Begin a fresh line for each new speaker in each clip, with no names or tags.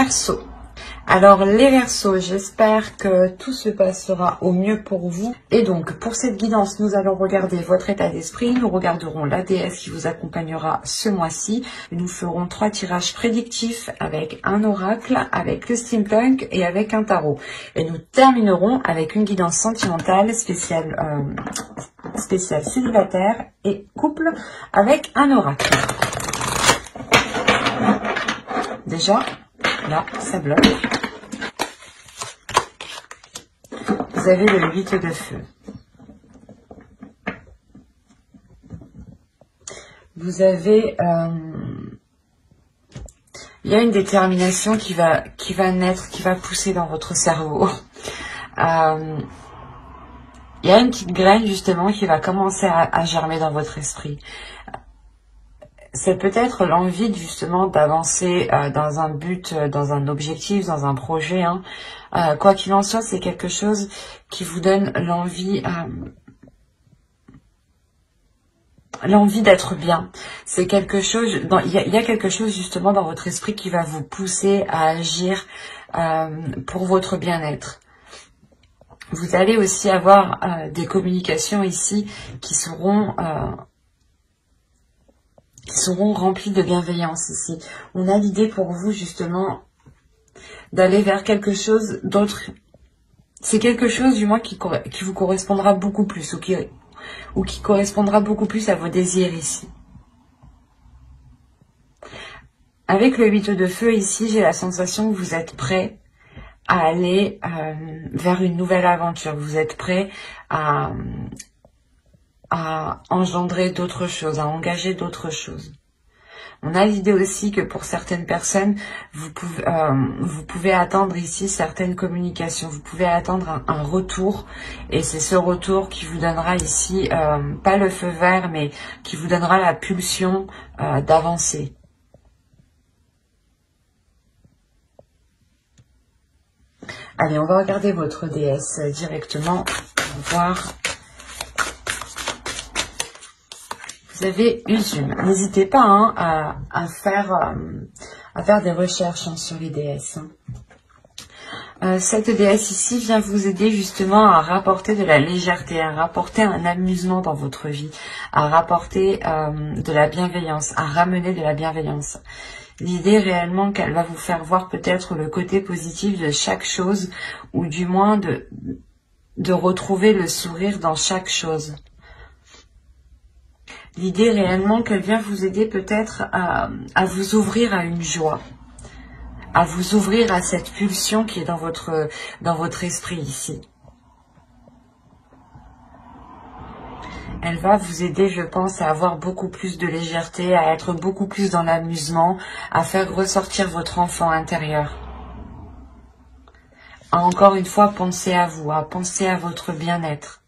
Verseau. Alors les Verseaux, j'espère que tout se passera au mieux pour vous. Et donc pour cette guidance, nous allons regarder votre état d'esprit, nous regarderons la déesse qui vous accompagnera ce mois-ci. Nous ferons 3 tirages prédictifs avec un oracle, avec le steampunk et avec un tarot. Et nous terminerons avec une guidance sentimentale spéciale célibataire et couple avec un oracle. Déjà, là, ça bloque. Vous avez le 8 de feu. Vous avez... il y a une détermination qui va naître, qui va pousser dans votre cerveau. Il y a une petite graine justement qui va commencer à germer dans votre esprit. C'est peut-être l'envie justement d'avancer dans un but, dans un objectif, dans un projet. Hein. Quoi qu'il en soit, c'est quelque chose qui vous donne l'envie d'être bien. C'est quelque chose, il y a quelque chose justement dans votre esprit qui va vous pousser à agir pour votre bien-être. Vous allez aussi avoir des communications ici qui seront remplies de bienveillance ici. On a l'idée pour vous justement d'aller vers quelque chose d'autre. C'est quelque chose du moins qui vous correspondra beaucoup plus ou qui correspondra beaucoup plus à vos désirs ici. Avec le 8 de feu ici, j'ai la sensation que vous êtes prêt à aller vers une nouvelle aventure. Vous êtes prêt à engendrer d'autres choses, à engager d'autres choses. On a l'idée aussi que pour certaines personnes, vous pouvez attendre ici certaines communications. Vous pouvez attendre un retour. Et c'est ce retour qui vous donnera ici, pas le feu vert, mais qui vous donnera la pulsion d'avancer. Allez, on va regarder votre déesse directement pour voir. Vous avez Usume. N'hésitez pas hein, à faire des recherches hein, sur les déesses. Cette déesse ici vient vous aider justement à rapporter de la légèreté, à rapporter un amusement dans votre vie, à rapporter de la bienveillance, à ramener de la bienveillance. L'idée réellement qu'elle va vous faire voir peut-être le côté positif de chaque chose, ou du moins de retrouver le sourire dans chaque chose. L'idée réellement qu'elle vient vous aider peut-être à vous ouvrir à une joie, à vous ouvrir à cette pulsion qui est dans votre esprit ici. Elle va vous aider, je pense, à avoir beaucoup plus de légèreté, à être beaucoup plus dans l'amusement, à faire ressortir votre enfant intérieur. À encore une fois penser à vous, à penser à votre bien-être.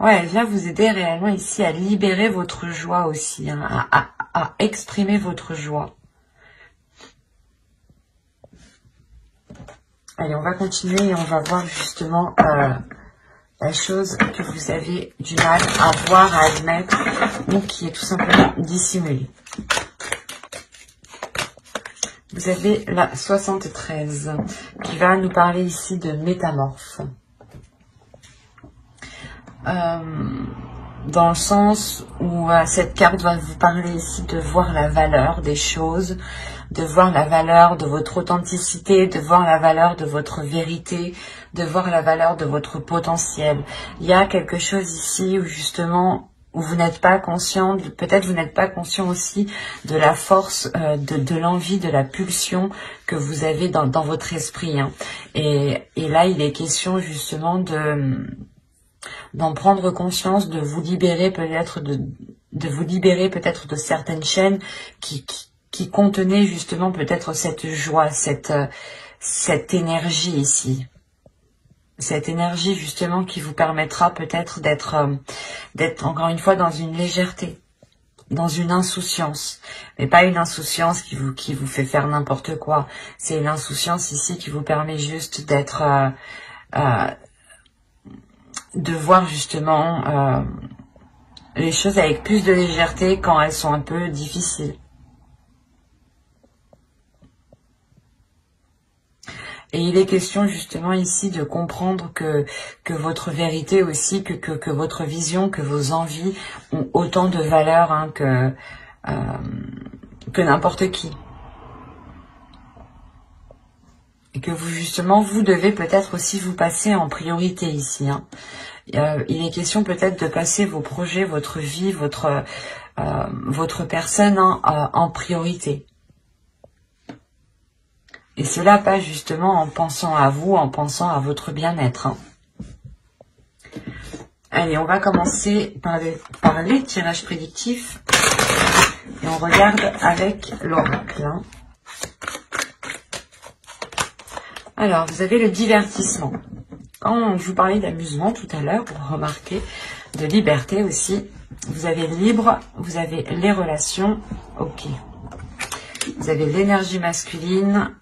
Ouais, elle vient vous aider réellement ici à libérer votre joie aussi, hein, à exprimer votre joie. Allez, on va continuer et on va voir justement la chose que vous avez du mal à voir, à admettre, ou qui est tout simplement dissimulée. Vous avez la 73 qui va nous parler ici de métamorphe. Dans le sens où cette carte va vous parler ici de voir la valeur des choses, de voir la valeur de votre authenticité, de voir la valeur de votre vérité, de voir la valeur de votre potentiel. Il y a quelque chose ici où justement où vous n'êtes pas conscient, peut-être vous n'êtes pas conscient aussi de la force, de l'envie, de la pulsion que vous avez dans votre esprit. Hein. Et là, il est question justement d'en prendre conscience, de vous libérer peut-être de certaines chaînes qui contenaient justement peut-être cette joie, cette énergie ici. Cette énergie justement qui vous permettra peut-être d'être encore une fois dans une légèreté, dans une insouciance, mais pas une insouciance qui vous fait faire n'importe quoi. C'est une insouciance ici qui vous permet juste d'être de voir justement les choses avec plus de légèreté quand elles sont un peu difficiles. Et il est question justement ici de comprendre que votre vérité aussi, que votre vision, que vos envies ont autant de valeur hein, que n'importe qui. Et que vous justement, vous devez peut-être aussi vous passer en priorité ici. Hein. Il est question peut-être de passer vos projets, votre vie, votre personne hein, en priorité. Et cela passe justement en pensant à vous, en pensant à votre bien-être. Hein. Allez, on va commencer par les tirages prédictifs. Et on regarde avec l'oracle. Hein. Alors, vous avez le divertissement. Quand je vous parlais d'amusement tout à l'heure, vous remarquez, de liberté aussi. Vous avez libre, vous avez les relations. Ok. Vous avez l'énergie masculine.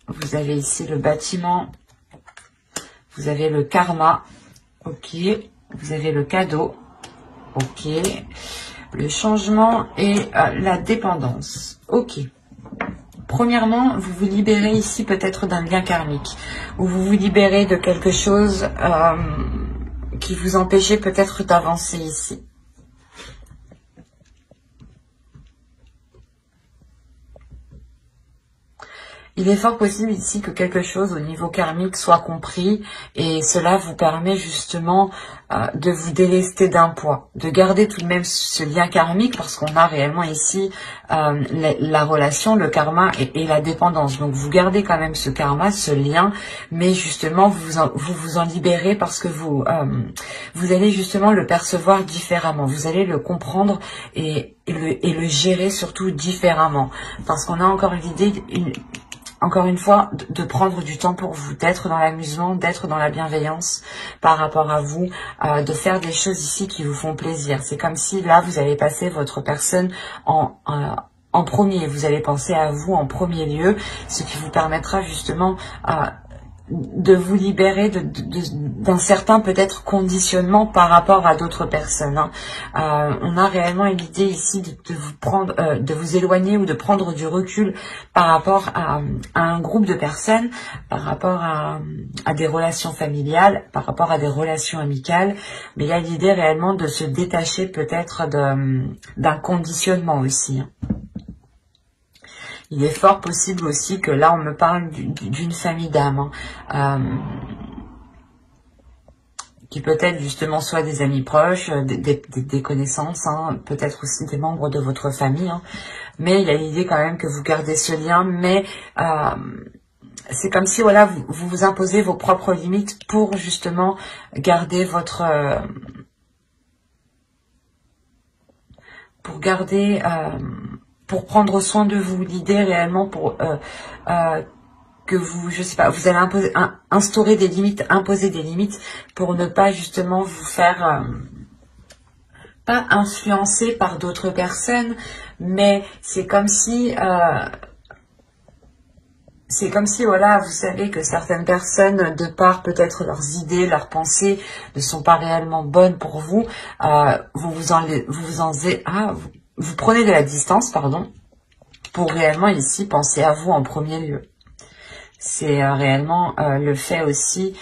Vous avez ici le bâtiment, vous avez le karma, ok, vous avez le cadeau, ok, le changement et la dépendance, ok. Premièrement, vous vous libérez ici peut-être d'un lien karmique, ou vous vous libérez de quelque chose qui vous empêchait peut-être d'avancer ici. Il est fort possible ici que quelque chose au niveau karmique soit compris et cela vous permet justement de vous délester d'un poids, de garder tout de même ce lien karmique parce qu'on a réellement ici la relation, le karma et la dépendance. Donc vous gardez quand même ce karma, ce lien, mais justement vous vous en libérez parce que vous allez justement le percevoir différemment, vous allez le comprendre et le gérer surtout différemment parce qu'on a encore l'idée encore une fois, de prendre du temps pour vous, d'être dans l'amusement, d'être dans la bienveillance par rapport à vous, de faire des choses ici qui vous font plaisir. C'est comme si là, vous allez passer votre personne en premier. Vous allez penser à vous en premier lieu, ce qui vous permettra justement de vous libérer d'un certain peut-être conditionnement par rapport à d'autres personnes. Hein. On a réellement l'idée ici de vous prendre, de vous éloigner ou de prendre du recul par rapport à un groupe de personnes, par rapport à des relations familiales, par rapport à des relations amicales. Mais il y a l'idée réellement de se détacher peut-être d'un conditionnement aussi. Hein. Il est fort possible aussi que là, on me parle d'une famille d'âmes, hein, qui peut-être justement soit des amis proches, des connaissances, hein, peut-être aussi des membres de votre famille. Hein, mais il y a l'idée quand même que vous gardez ce lien, mais c'est comme si voilà, vous vous imposez vos propres limites pour justement garder votre... pour prendre soin de vous, l'idée réellement pour que vous, je sais pas, vous allez instaurer des limites, imposer des limites pour ne pas justement vous faire pas influencer par d'autres personnes, mais c'est comme si voilà, vous savez que certaines personnes, de par peut-être leurs idées, leurs pensées, ne sont pas réellement bonnes pour vous, vous prenez de la distance, pardon, pour réellement ici penser à vous en premier lieu. C'est réellement le fait aussi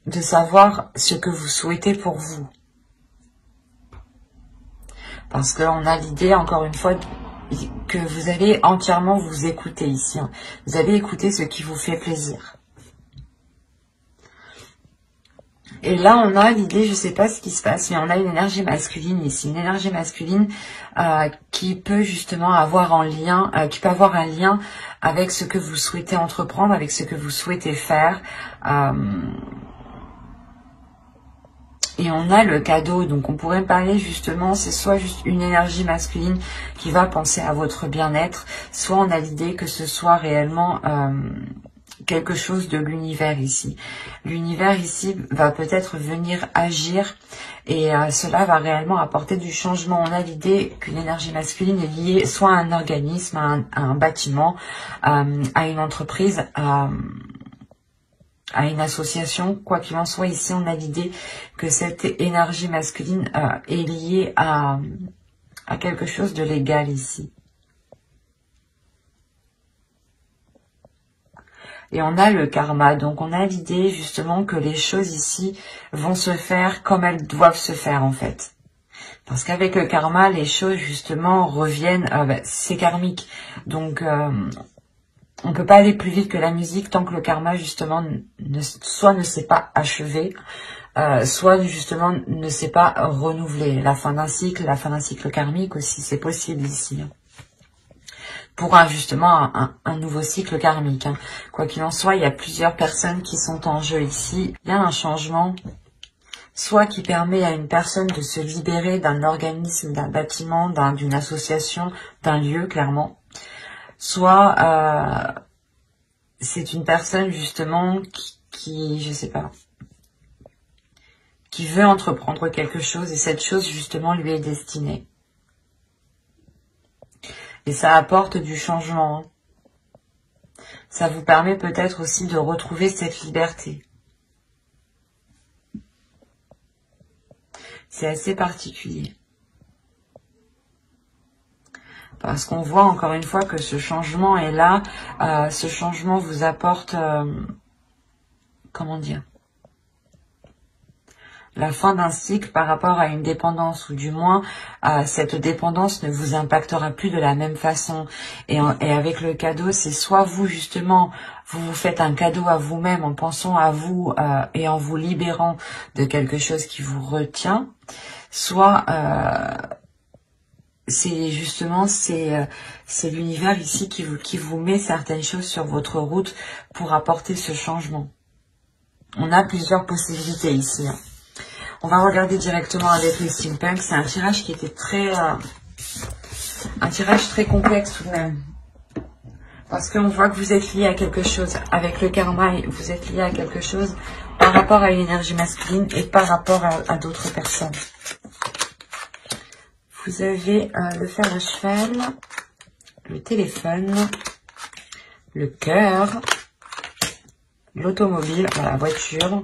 de savoir ce que vous souhaitez pour vous. Parce qu'on a l'idée, encore une fois, que vous allez entièrement vous écouter ici. Hein. Vous allez écouter ce qui vous fait plaisir. Et là, on a l'idée, je ne sais pas ce qui se passe, mais on a une énergie masculine ici. Une énergie masculine qui peut justement avoir un lien avec ce que vous souhaitez entreprendre, avec ce que vous souhaitez faire. Et on a le cadeau, donc on pourrait parler justement, c'est soit juste une énergie masculine qui va penser à votre bien-être, soit on a l'idée que ce soit réellement quelque chose de l'univers ici. L'univers ici va peut-être venir agir et cela va réellement apporter du changement. On a l'idée qu'une énergie masculine est liée soit à un organisme, à un bâtiment, à une entreprise, à une association. Quoi qu'il en soit, ici, on a l'idée que cette énergie masculine est liée à quelque chose de légal ici. Et on a le karma, donc on a l'idée justement que les choses ici vont se faire comme elles doivent se faire en fait. Parce qu'avec le karma, les choses justement reviennent, c'est karmique. Donc on peut pas aller plus vite que la musique tant que le karma justement soit ne s'est pas achevé, soit justement ne s'est pas renouvelé. La fin d'un cycle karmique aussi, c'est possible ici. Pour justement un nouveau cycle karmique. Hein. Quoi qu'il en soit, il y a plusieurs personnes qui sont en jeu ici. Il y a un changement, soit qui permet à une personne de se libérer d'un organisme, d'un bâtiment, d'une association, d'un lieu, clairement. Soit c'est une personne justement qui, je sais pas, qui veut entreprendre quelque chose et cette chose justement lui est destinée. Et ça apporte du changement. Ça vous permet peut-être aussi de retrouver cette liberté. C'est assez particulier. Parce qu'on voit encore une fois que ce changement est là. Ce changement vous apporte, comment dire, la fin d'un cycle par rapport à une dépendance, ou du moins cette dépendance ne vous impactera plus de la même façon. Et avec le cadeau, c'est soit vous justement, vous faites un cadeau à vous-même en pensant à vous et en vous libérant de quelque chose qui vous retient, soit c'est justement c'est l'univers ici qui vous met certaines choses sur votre route pour apporter ce changement. On a plusieurs possibilités ici. Hein. On va regarder directement avec les steampunk. C'est un tirage qui était un tirage très complexe tout de même. Parce qu'on voit que vous êtes lié à quelque chose. Avec le karma, vous êtes lié à quelque chose par rapport à une énergie masculine et par rapport à d'autres personnes. Vous avez le fer à cheval, le téléphone, le cœur, l'automobile, la voiture,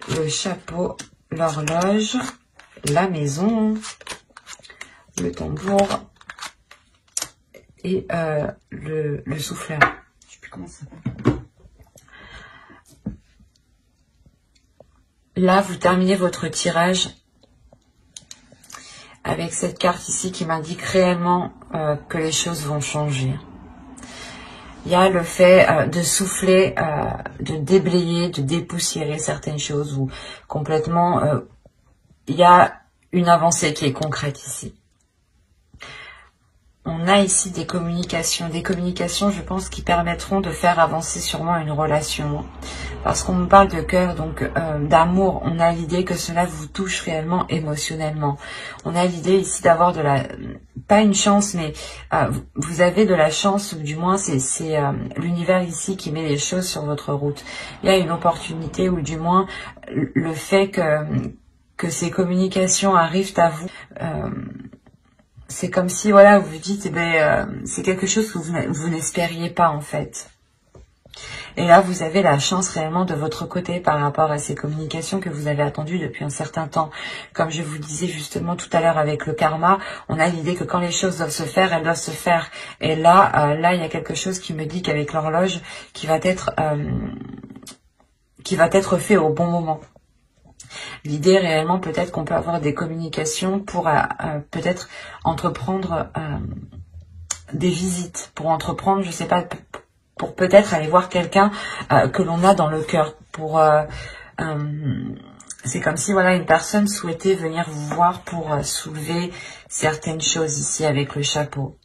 le chapeau, l'horloge, la maison, le tambour et le souffleur. Je sais plus comment ça s'appelle. Là, vous terminez votre tirage avec cette carte ici qui m'indique réellement que les choses vont changer. Il y a le fait de souffler, de déblayer, de dépoussiérer certaines choses ou complètement, il y a une avancée qui est concrète ici. On a ici des communications, je pense, qui permettront de faire avancer sûrement une relation. Parce qu'on me parle de cœur, donc d'amour, on a l'idée que cela vous touche réellement émotionnellement. On a l'idée ici d'avoir de la... pas une chance, mais vous avez de la chance, ou du moins c'est l'univers ici qui met les choses sur votre route. Il y a une opportunité, ou du moins le fait que ces communications arrivent à vous... c'est comme si, voilà, vous vous dites, c'est quelque chose que vous n'espériez pas, en fait. Et là, vous avez la chance réellement de votre côté par rapport à ces communications que vous avez attendues depuis un certain temps. Comme je vous disais justement tout à l'heure avec le karma, on a l'idée que quand les choses doivent se faire, elles doivent se faire. Et là, il y a quelque chose qui me dit qu'avec l'horloge, qui va être fait au bon moment. L'idée réellement, peut-être qu'on peut avoir des communications pour peut-être entreprendre des visites, pour entreprendre, je sais pas, pour peut-être aller voir quelqu'un que l'on a dans le cœur. C'est comme si, voilà, une personne souhaitait venir vous voir pour soulever certaines choses ici avec le chapeau.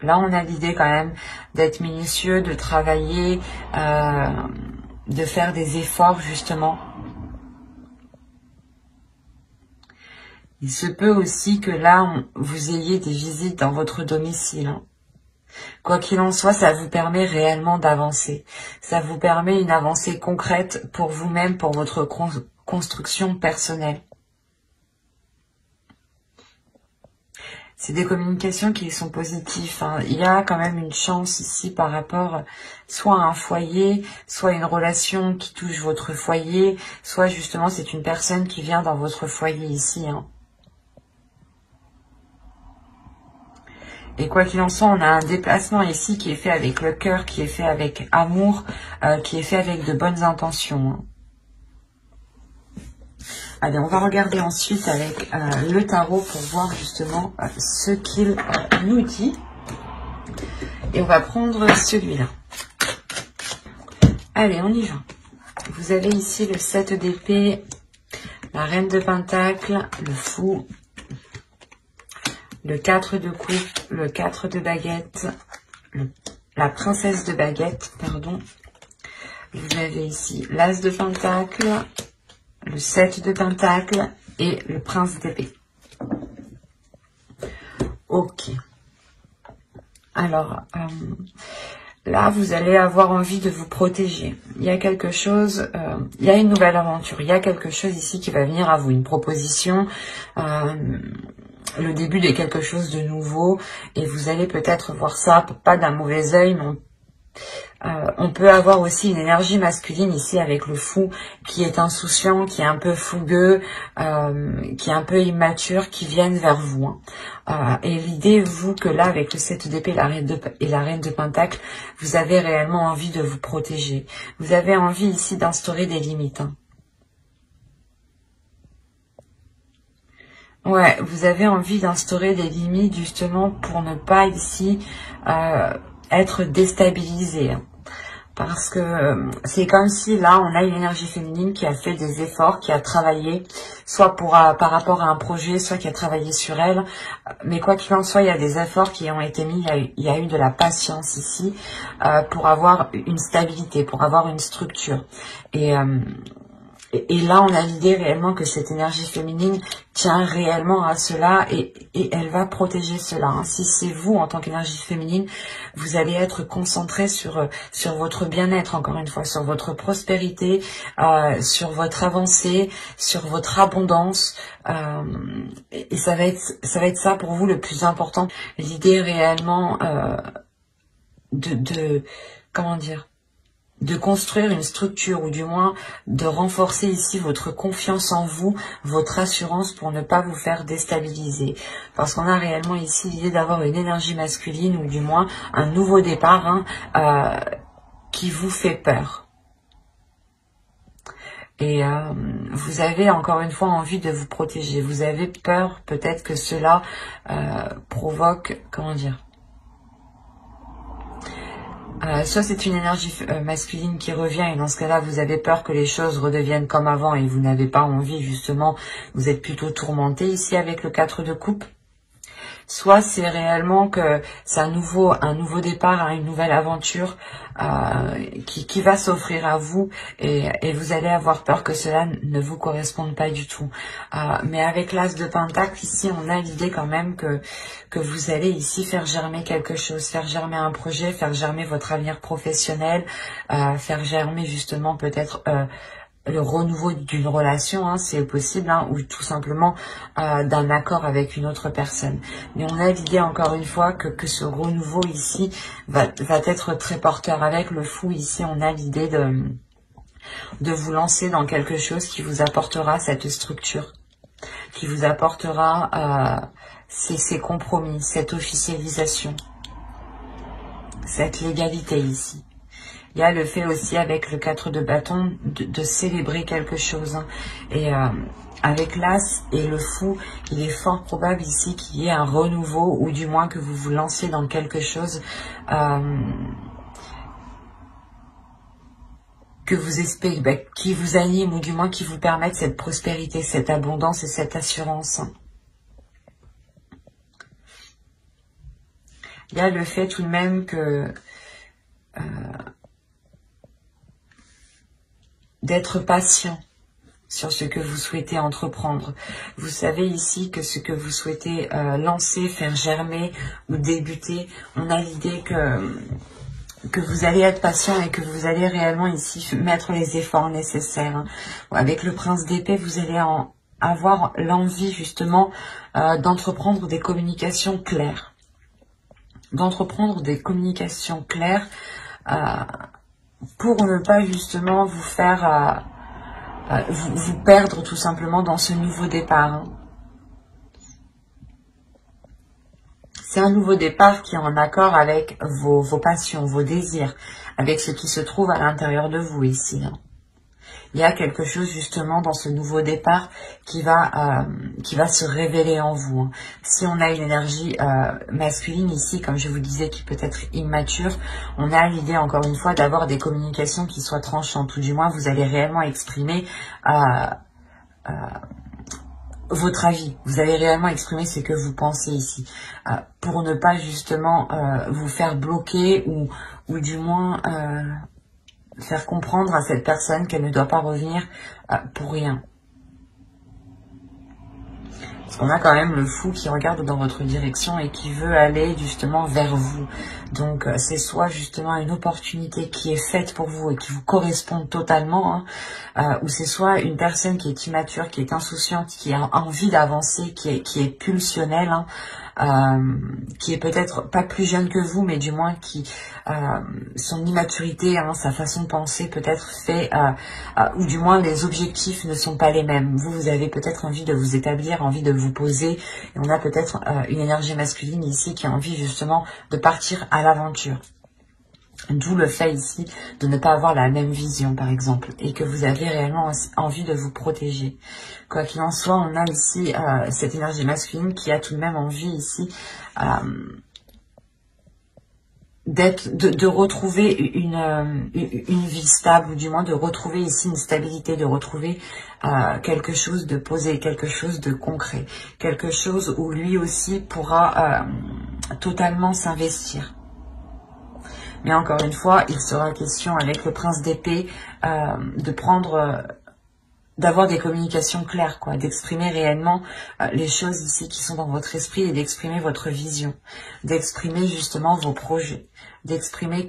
Là, on a l'idée quand même d'être minutieux, de travailler, de faire des efforts, justement. Il se peut aussi que là, vous ayez des visites dans votre domicile. Hein. Quoi qu'il en soit, ça vous permet réellement d'avancer. Ça vous permet une avancée concrète pour vous-même, pour votre construction personnelle. C'est des communications qui sont positives. Hein. Il y a quand même une chance ici par rapport soit à un foyer, soit une relation qui touche votre foyer, soit justement c'est une personne qui vient dans votre foyer ici. Hein. Et quoi qu'il en soit, on a un déplacement ici qui est fait avec le cœur, qui est fait avec amour, qui est fait avec de bonnes intentions. Hein. Allez, on va regarder ensuite avec le tarot pour voir justement ce qu'il nous dit. Et on va prendre celui-là. Allez, on y va. Vous avez ici le 7 d'épée, la reine de pentacle, le fou, le 4 de coupe, le 4 de baguette, la princesse de baguette, pardon. Vous avez ici l'as de pentacle, le 7 de pentacle et le prince d'épée. Ok. Alors, là, vous allez avoir envie de vous protéger. Il y a quelque chose, il y a une nouvelle aventure. Il y a quelque chose ici qui va venir à vous, une proposition, le début de quelque chose de nouveau. Et vous allez peut-être voir ça, pas d'un mauvais œil, mais on peut avoir aussi une énergie masculine ici avec le fou qui est insouciant, qui est un peu fougueux, qui est un peu immature, qui viennent vers vous. Hein. Et l'idée, vous, que là, avec le 7 d'épée et la reine de pentacle, vous avez réellement envie de vous protéger. Vous avez envie ici d'instaurer des limites. Hein. Ouais, vous avez envie d'instaurer des limites justement pour ne pas ici être déstabilisé. Hein. Parce que c'est comme si là, on a une énergie féminine qui a fait des efforts, qui a travaillé, soit par rapport à un projet, soit qui a travaillé sur elle. Mais quoi qu'il en soit, il y a des efforts qui ont été mis, il y a eu de la patience ici pour avoir une stabilité, pour avoir une structure. Et là, on a l'idée réellement que cette énergie féminine tient réellement à cela et elle va protéger cela. Hein. Si c'est vous, en tant qu'énergie féminine, vous allez être concentré sur votre bien-être, encore une fois, sur votre prospérité, sur votre avancée, sur votre abondance. Et ça va être ça pour vous le plus important. L'idée réellement comment dire, de construire une structure ou du moins de renforcer ici votre confiance en vous, votre assurance pour ne pas vous faire déstabiliser. Parce qu'on a réellement ici l'idée d'avoir une énergie masculine ou du moins un nouveau départ qui vous fait peur. Et vous avez encore une fois envie de vous protéger. Vous avez peur peut-être que cela provoque, comment dire, soit c'est une énergie masculine qui revient et dans ce cas-là, vous avez peur que les choses redeviennent comme avant et vous n'avez pas envie, justement, vous êtes plutôt tourmenté ici avec le 4 de coupe. Soit c'est réellement que c'est un nouveau départ, une nouvelle aventure qui va s'offrir à vous et vous allez avoir peur que cela ne vous corresponde pas du tout. Mais avec l'as de pentacle, ici, on a l'idée quand même que vous allez ici faire germer quelque chose, faire germer un projet, faire germer votre avenir professionnel, faire germer justement peut-être le renouveau d'une relation, hein, c'est possible, hein, ou tout simplement d'un accord avec une autre personne. Mais on a l'idée encore une fois que ce renouveau ici va être très porteur. Avec le fou ici, on a l'idée de vous lancer dans quelque chose qui vous apportera cette structure, qui vous apportera ces compromis, cette officialisation, cette légalité ici. Il y a le fait aussi avec le 4 de bâton de célébrer quelque chose. Hein. Et avec l'as et le fou, il est fort probable ici qu'il y ait un renouveau ou du moins que vous vous lanciez dans quelque chose que vous espérez, qui vous anime ou du moins qui vous permette cette prospérité, cette abondance et cette assurance. Hein. Il y a le fait tout de même que d'être patient sur ce que vous souhaitez entreprendre. Vous savez ici que ce que vous souhaitez lancer, faire germer ou débuter, on a l'idée que vous allez être patient et que vous allez réellement ici mettre les efforts nécessaires. Avec le prince d'épée, vous allez avoir l'envie justement d'entreprendre des communications claires. D'entreprendre des communications claires pour ne pas justement vous faire vous perdre tout simplement dans ce nouveau départ. Hein. C'est un nouveau départ qui est en accord avec vos passions, vos désirs, avec ce qui se trouve à l'intérieur de vous ici. Hein. Il y a quelque chose justement dans ce nouveau départ qui va se révéler en vous. Hein. Si on a une énergie masculine ici, comme je vous disais, qui peut être immature, on a l'idée encore une fois d'avoir des communications qui soient tranchantes, ou du moins vous allez réellement exprimer votre avis. Vous allez réellement exprimer ce que vous pensez ici, pour ne pas justement vous faire bloquer ou du moins faire comprendre à cette personne qu'elle ne doit pas revenir pour rien. Parce qu'on a quand même le fou qui regarde dans votre direction et qui veut aller justement vers vous. Donc c'est soit justement une opportunité qui est faite pour vous et qui vous correspond totalement, hein, ou c'est soit une personne qui est immature, qui est insouciante, qui a envie d'avancer, qui est pulsionnelle, hein, qui est peut-être pas plus jeune que vous, mais du moins qui son immaturité, hein, sa façon de penser peut-être fait, ou du moins les objectifs ne sont pas les mêmes. Vous avez peut-être envie de vous établir, envie de vous poser, et on a peut-être une énergie masculine ici qui a envie justement de partir à l'aventure. D'où le fait ici de ne pas avoir la même vision, par exemple, et que vous avez réellement envie de vous protéger. Quoi qu'il en soit, on a ici cette énergie masculine qui a tout de même envie ici de retrouver une vie stable, ou du moins de retrouver ici une stabilité, de retrouver quelque chose de posé, quelque chose de concret, quelque chose où lui aussi pourra totalement s'investir. Mais encore une fois, il sera question avec le prince d'épée d'avoir des communications claires, quoi, d'exprimer réellement les choses ici qui sont dans votre esprit et d'exprimer votre vision, d'exprimer justement vos projets, d'exprimer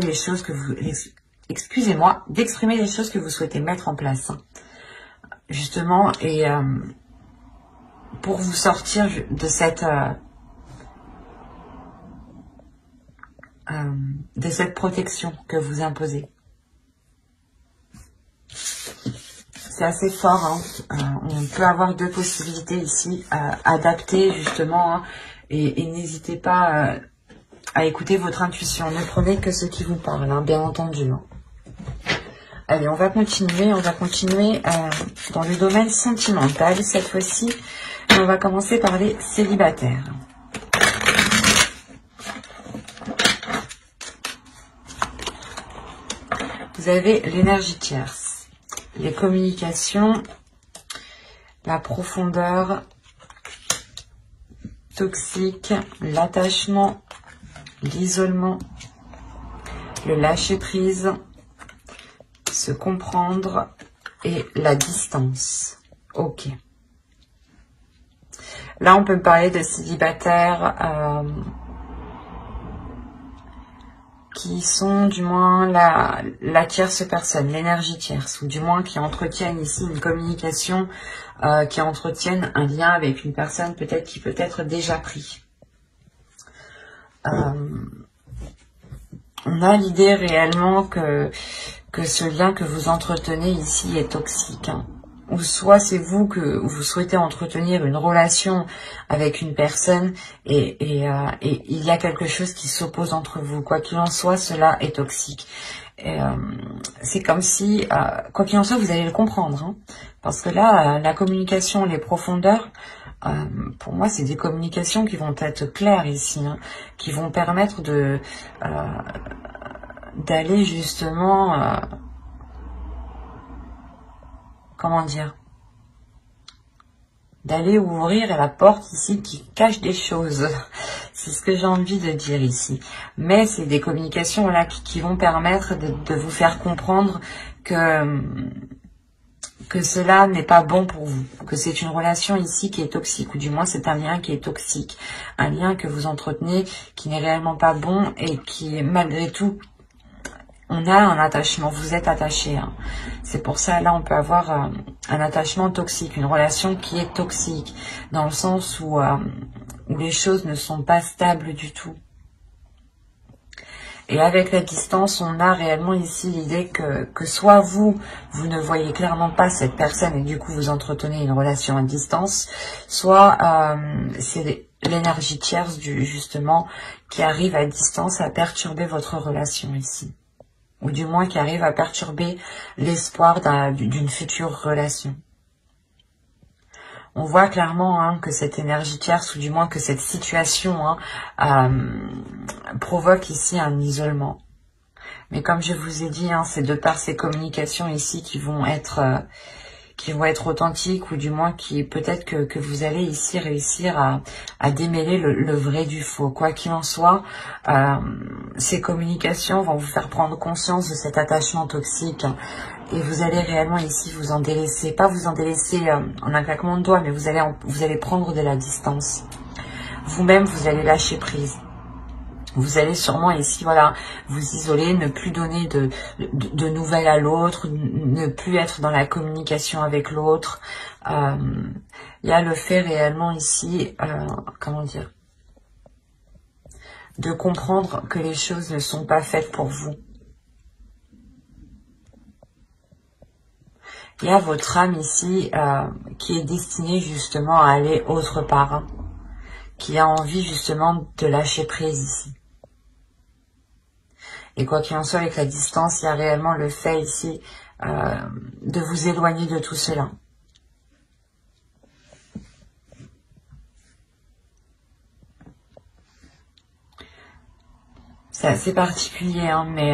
les choses que vous, excusez-moi, d'exprimer les choses que vous souhaitez mettre en place, hein, justement, et pour vous sortir de cette protection que vous imposez. C'est assez fort, hein. On peut avoir deux possibilités ici, adapter justement, hein, et n'hésitez pas à écouter votre intuition. Ne prenez que ce qui vous parle, hein, bien entendu. Hein. Allez, on va continuer dans le domaine sentimental cette fois-ci. Et on va commencer par les célibataires. Vous avez l'énergie tierce, les communications, la profondeur, toxique, l'attachement, l'isolement, le lâcher-prise, se comprendre et la distance. Ok. Là, on peut me parler de célibataires qui sont du moins la tierce personne, l'énergie tierce, ou du moins qui entretiennent ici une communication, qui entretiennent un lien avec une personne peut-être qui peut être déjà pris. On a l'idée réellement que ce lien que vous entretenez ici est toxique, hein. Ou soit c'est vous que vous souhaitez entretenir une relation avec une personne et il y a quelque chose qui s'oppose entre vous. Quoi qu'il en soit, cela est toxique. C'est comme si, quoi qu'il en soit, vous allez le comprendre, hein, parce que là, la communication, les profondeurs, pour moi, c'est des communications qui vont être claires ici, hein, qui vont permettre d'aller justement... comment dire, d'aller ouvrir la porte ici qui cache des choses. C'est ce que j'ai envie de dire ici. Mais c'est des communications là qui vont permettre de vous faire comprendre que cela n'est pas bon pour vous, que c'est une relation ici qui est toxique, ou du moins c'est un lien qui est toxique, un lien que vous entretenez qui n'est réellement pas bon et qui malgré tout on a un attachement, vous êtes attaché. Hein. C'est pour ça, là, on peut avoir un attachement toxique, une relation qui est toxique, dans le sens où les choses ne sont pas stables du tout. Et avec la distance, on a réellement ici l'idée que soit vous ne voyez clairement pas cette personne et du coup vous entretenez une relation à distance, soit c'est l'énergie tierce justement qui arrive à distance à perturber votre relation ici. Ou du moins qui arrive à perturber l'espoir d'une future relation. On voit clairement hein, que cette énergie tierce, ou du moins que cette situation hein, provoque ici un isolement. Mais comme je vous ai dit, hein, c'est de par ces communications ici qui vont être authentiques, ou du moins qui peut-être que vous allez ici réussir à démêler le vrai du faux. Quoi qu'il en soit, ces communications vont vous faire prendre conscience de cet attachement toxique. Et vous allez réellement ici vous en délaisser. Pas vous en délaisser en un claquement de doigts, mais vous allez prendre de la distance. Vous-même, vous allez lâcher prise. Vous allez sûrement ici, voilà, vous isoler, ne plus donner de nouvelles à l'autre, ne plus être dans la communication avec l'autre. Il y a le fait réellement ici, comment dire, de comprendre que les choses ne sont pas faites pour vous. Il y a votre âme ici qui est destinée justement à aller autre part, hein, qui a envie justement de lâcher prise ici. Et quoi qu'il en soit, avec la distance, il y a réellement le fait ici de vous éloigner de tout cela. C'est assez particulier, hein, mais...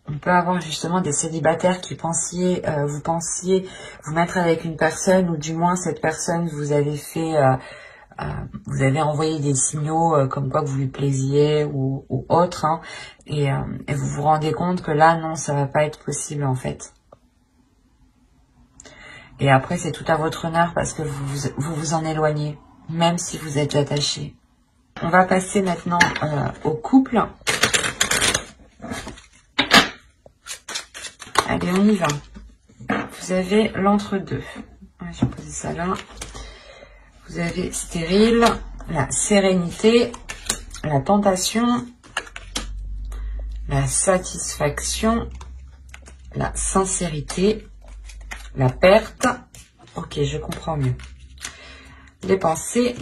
on peut avoir justement des célibataires qui vous pensiez vous mettre avec une personne, ou du moins cette personne vous avez fait, vous avez envoyé des signaux comme quoi vous lui plaisiez ou autre, hein, et vous vous rendez compte que là non, ça va pas être possible en fait. Et après c'est tout à votre honneur parce que vous en éloignez, même si vous êtes attaché. On va passer maintenant au couple. Allez, on y va. Vous avez l'entre-deux. Je vais poser ça là. Vous avez stérile, la sérénité, la tentation, la satisfaction, la sincérité, la perte. Ok, je comprends mieux. Les pensées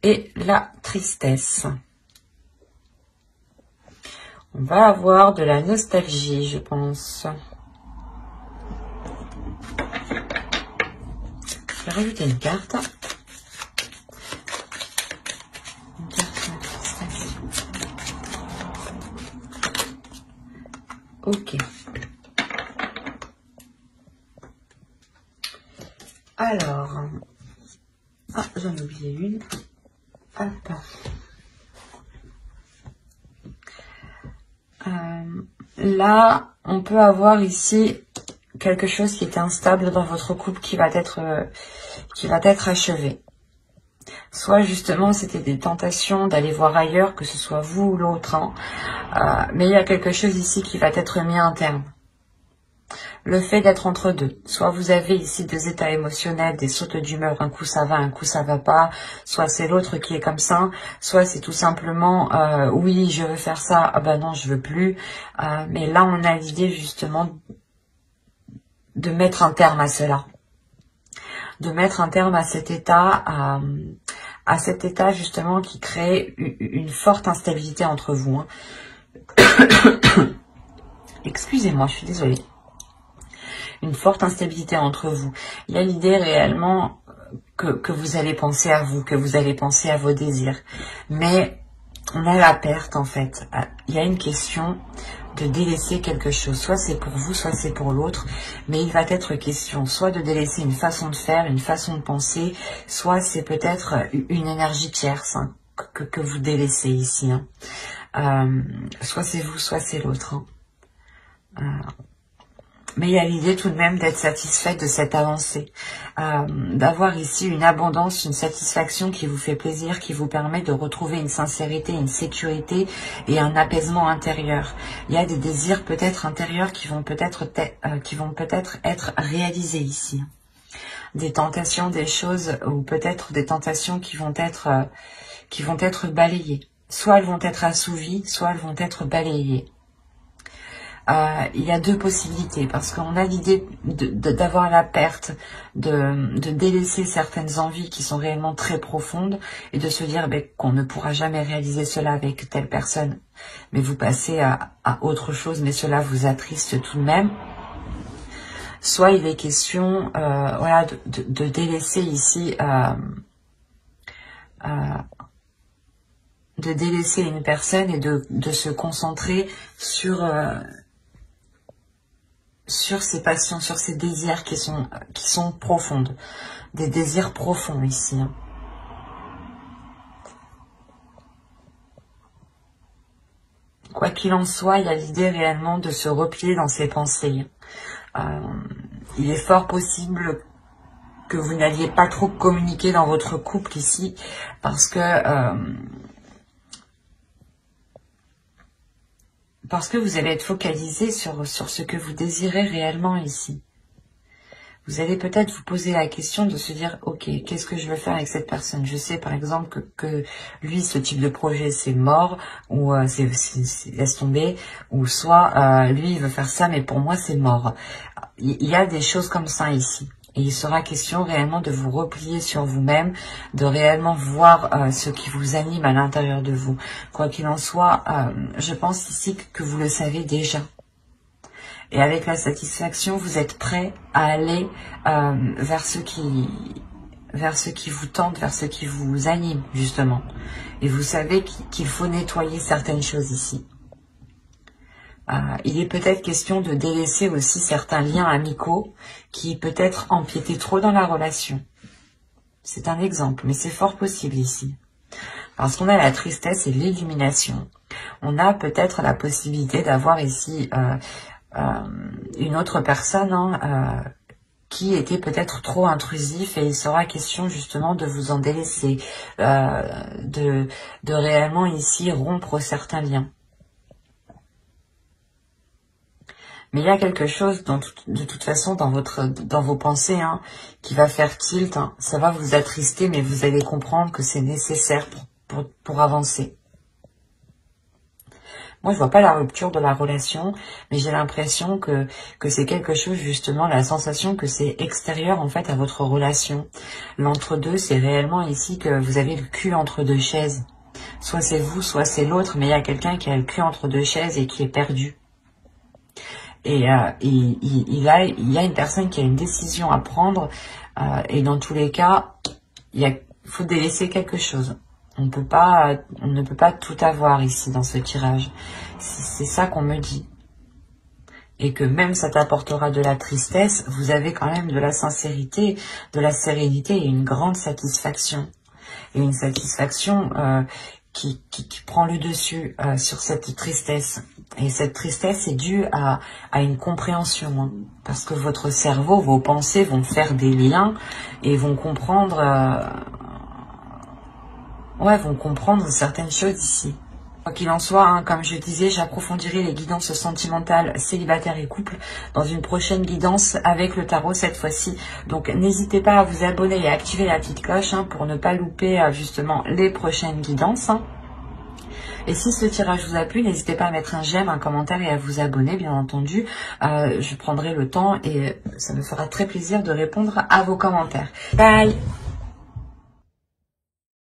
et la tristesse. On va avoir de la nostalgie, je pense. Je vais rajouter une carte. Une carte de nostalgie. Ok. Alors. Ah, j'en ai oublié une. Hop. Là, on peut avoir ici quelque chose qui est instable dans votre couple qui va être achevé. Soit justement c'était des tentations d'aller voir ailleurs, que ce soit vous ou l'autre, hein. Mais il y a quelque chose ici qui va être mis à un terme. Le fait d'être entre deux. Soit vous avez ici des états émotionnels, des sautes d'humeur, un coup ça va, un coup ça va pas. Soit c'est l'autre qui est comme ça. Soit c'est tout simplement, oui, je veux faire ça, ah ben non, je veux plus. Mais là, on a l'idée justement de mettre un terme à cela. De mettre un terme à cet état, à cet état justement qui crée une forte instabilité entre vous. Hein. Excusez-moi, je suis désolée. Une forte instabilité entre vous. Il y a l'idée réellement que vous allez penser à vous, que vous allez penser à vos désirs. Mais on a la perte en fait. Il y a une question de délaisser quelque chose. Soit c'est pour vous, soit c'est pour l'autre. Mais il va être question soit de délaisser une façon de faire, une façon de penser, soit c'est peut-être une énergie tierce, hein, que vous délaissez ici. Hein. Soit c'est vous, soit c'est l'autre. Hein. Mais il y a l'idée tout de même d'être satisfaite de cette avancée, d'avoir ici une abondance, une satisfaction qui vous fait plaisir, qui vous permet de retrouver une sincérité, une sécurité et un apaisement intérieur. Il y a des désirs peut-être intérieurs qui vont peut-être être réalisés ici. Des tentations, des choses, ou peut-être des tentations qui vont être balayées. Soit elles vont être assouvies, soit elles vont être balayées. Il y a deux possibilités, parce qu'on a l'idée d'avoir la perte, de délaisser certaines envies qui sont réellement très profondes, et de se dire qu'on ne pourra jamais réaliser cela avec telle personne, mais vous passez à autre chose, mais cela vous attriste tout de même. Soit il est question voilà, de délaisser ici, de délaisser une personne et de se concentrer sur ses passions, sur ses désirs qui sont profondes. Des désirs profonds ici. Quoi qu'il en soit, il y a l'idée réellement de se replier dans ses pensées. Il est fort possible que vous n'alliez pas trop communiquer dans votre couple ici, parce que vous allez être focalisé sur ce que vous désirez réellement ici. Vous allez peut-être vous poser la question de se dire, ok, qu'est-ce que je veux faire avec cette personne? Je sais par exemple que lui, ce type de projet, c'est mort, ou laisse tomber, ou soit lui, il veut faire ça, mais pour moi, c'est mort. Il y a des choses comme ça ici. Et il sera question réellement de vous replier sur vous-même, de réellement voir ce qui vous anime à l'intérieur de vous. Quoi qu'il en soit, je pense ici que vous le savez déjà. Et avec la satisfaction, vous êtes prêt à aller vers ce qui vous tente, vers ce qui vous anime, justement. Et vous savez qu'il faut nettoyer certaines choses ici. Il est peut-être question de délaisser aussi certains liens amicaux qui peut-être empiétaient trop dans la relation. C'est un exemple, mais c'est fort possible ici. Parce qu'on a la tristesse et l'illumination. On a peut-être la possibilité d'avoir ici une autre personne qui était peut-être trop intrusif, et il sera question justement de vous en délaisser, de réellement ici rompre certains liens. Mais il y a quelque chose, de toute façon, dans vos pensées, qui va faire tilt. Ça va vous attrister, mais vous allez comprendre que c'est nécessaire pour avancer. Moi, je vois pas la rupture de la relation, mais j'ai l'impression que c'est quelque chose, justement, la sensation que c'est extérieur, en fait, à votre relation. L'entre-deux, c'est réellement ici que vous avez le cul entre deux chaises. Soit c'est vous, soit c'est l'autre, mais il y a quelqu'un qui a le cul entre deux chaises et qui est perdu. Et il y a une personne qui a une décision à prendre, et dans tous les cas, il faut délaisser quelque chose. On ne peut pas tout avoir ici dans ce tirage. C'est ça qu'on me dit. Et que même ça t'apportera de la tristesse, vous avez quand même de la sincérité, de la sérénité et une grande satisfaction. Et une satisfaction qui prend le dessus sur cette tristesse. Et cette tristesse est due à une compréhension. Parce que votre cerveau, vos pensées vont faire des liens et vont comprendre, vont comprendre certaines choses ici. Quoi qu'il en soit, comme je disais, j'approfondirai les guidances sentimentales, célibataires et couple dans une prochaine guidance avec le tarot cette fois-ci. Donc n'hésitez pas à vous abonner et à activer la petite cloche pour ne pas louper justement les prochaines guidances. Et si ce tirage vous a plu, n'hésitez pas à mettre un j'aime, un commentaire et à vous abonner, bien entendu. Je prendrai le temps et ça me fera très plaisir de répondre à vos commentaires. Bye!